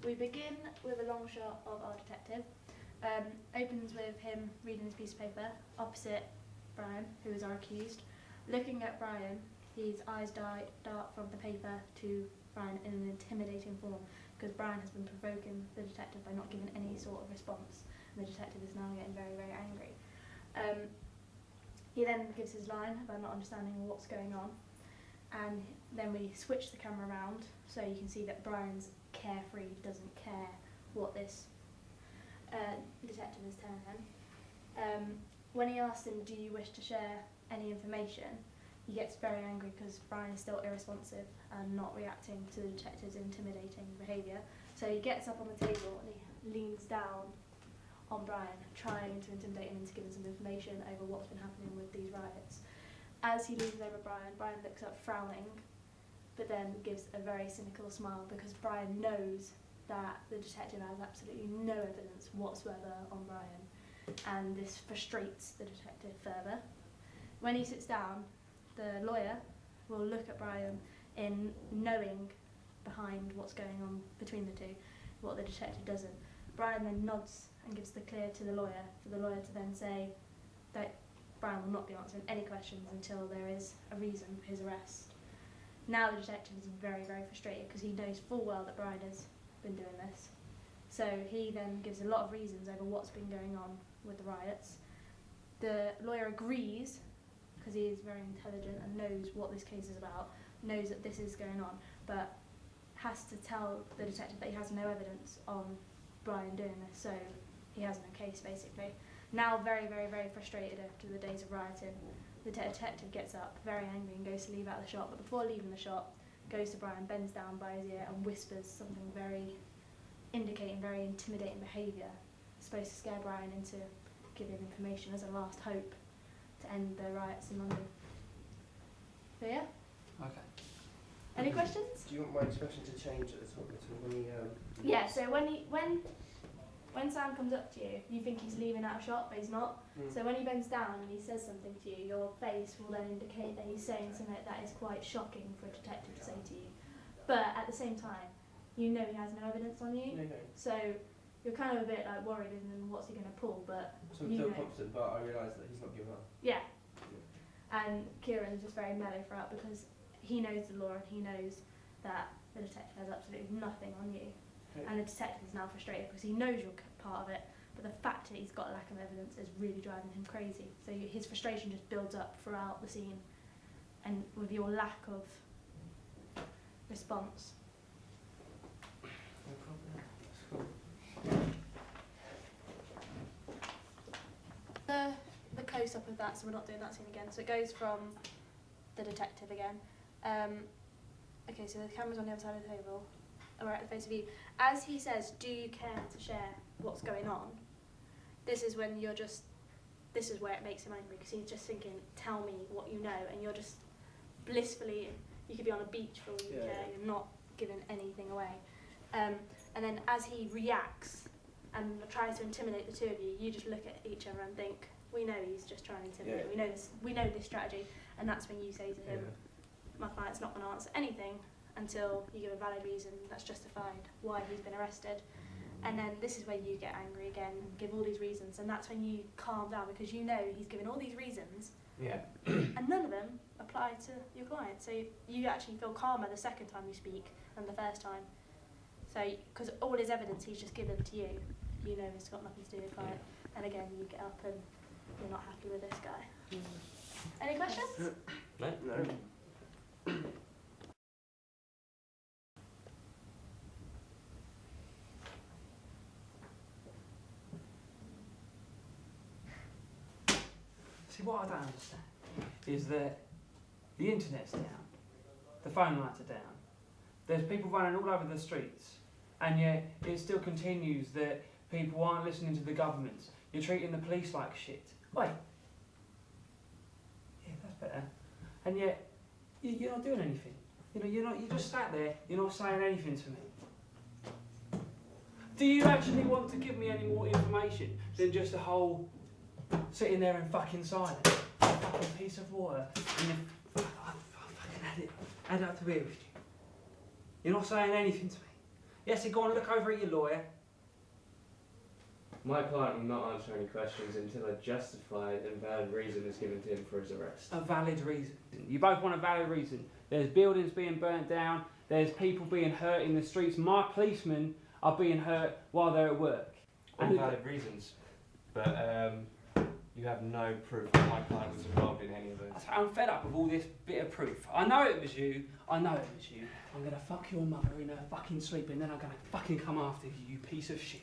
We begin with a long shot of our detective. Opens with him reading his piece of paper opposite Bryan, who is our accused. Looking at Bryan, his eyes dart from the paper to Bryan in an intimidating form, because Bryan has been provoking the detective by not giving any sort of response, and the detective is now getting very, very angry. He then gives his line about not understanding what's going on, and then we switch the camera around so you can see that Bryan's carefree, doesn't care what this detective is telling him. When he asks him, do you wish to share any information, he gets very angry because Bryan is still irresponsive and not reacting to the detective's intimidating behaviour. So he gets up on the table and he leans down on Bryan, trying to intimidate him into giving some information over what's been happening with these riots. As he leans over Bryan, Bryan looks up frowning, but then gives a very cynical smile because Bryan knows that the detective has absolutely no evidence whatsoever on Bryan, and this frustrates the detective further. When he sits down, the lawyer will look at Bryan in knowing behind what's going on between the two, what the detective doesn't. Bryan then nods and gives the clear to the lawyer, for the lawyer to then say that Bryan will not be answering any questions until there is a reason for his arrest. Now the detective is very, very frustrated because he knows full well that Bryan has been doing this. So he then gives a lot of reasons over what's been going on with the riots. The lawyer agrees because he is very intelligent and knows what this case is about, knows that this is going on, but has to tell the detective that he has no evidence on Bryan doing this, so he has no case basically. Now very, very, very frustrated after the days of rioting, the detective gets up very angry and goes to leave out the shop, but before leaving the shop, goes to Bryan, bends down by his ear and whispers something very indicating very intimidating behaviour, supposed to scare Bryan into giving information as a last hope to end the riots in London. So yeah? Okay. Any questions? Do you want my expression to change at the top when he Yeah, so when Sam comes up to you, you think he's leaving out of shop, but he's not. So when he bends down and he says something to you, your face will then indicate that he's saying something that is quite shocking for a detective to say to you. But at the same time, you know he has no evidence on you. Okay. So you're kind of a bit like worried and what's he going to pull, but So I'm still confident, but I realise that he's not giving up. Yeah. And Kieran's just very mellow throughout because he knows the law and he knows that the detective has absolutely nothing on you. Okay. And the detective is now frustrated because he knows you're part of it, but the fact that he's got a lack of evidence is really driving him crazy. So his frustration just builds up throughout the scene, and with your lack of response. No problem. That's cool. The close-up of that, so we're not doing that scene again. So it goes from the detective again. Okay, so the camera's on the other side of the table. We're at the face of you. As he says, do you care to share what's going on? This is when this is where it makes him angry, because he's just thinking, tell me what you know, and you're just blissfully, you could be on a beach for all you care, you're not giving anything away. And then as he reacts and tries to intimidate the two of you, you just look at each other and think, we know he's just trying to intimidate, we know this strategy, and that's when you say to him, my client's not going to answer anything until you give a valid reason that's justified why he's been arrested. And then this is where you get angry again, give all these reasons, and that's when you calm down because you know he's given all these reasons and none of them apply to your client. So you actually feel calmer the second time you speak than the first time. So, because all his evidence he's just given to you, you know it's got nothing to do with the client. And again, you get up and you're not happy with this guy. Any questions? No. See, what I don't understand is that the internet's down, the phone lines are down, there's people running all over the streets, and yet it still continues that people aren't listening to the government. You're treating the police like shit. Wait. Yeah, that's better. And yet, you're not doing anything. You just sat there, you're not saying anything to me. Do you actually want to give me any more information than just a whole sitting there in fucking silence? A fucking piece of water, and I fucking had it up to here with you. You're not saying anything to me. Yes, go on, look over at your lawyer. My client will not answer any questions until a justified and valid reason is given to him for his arrest. A valid reason. You both want a valid reason. There's buildings being burnt down, there's people being hurt in the streets. My policemen are being hurt while they're at work. All valid reasons, but you have no proof that my client was involved in any of those. I'm fed up with all this bit of proof. I know it was you. I know it was you. I'm gonna fuck your mother in her fucking sleep and then I'm gonna fucking come after you, you piece of shit.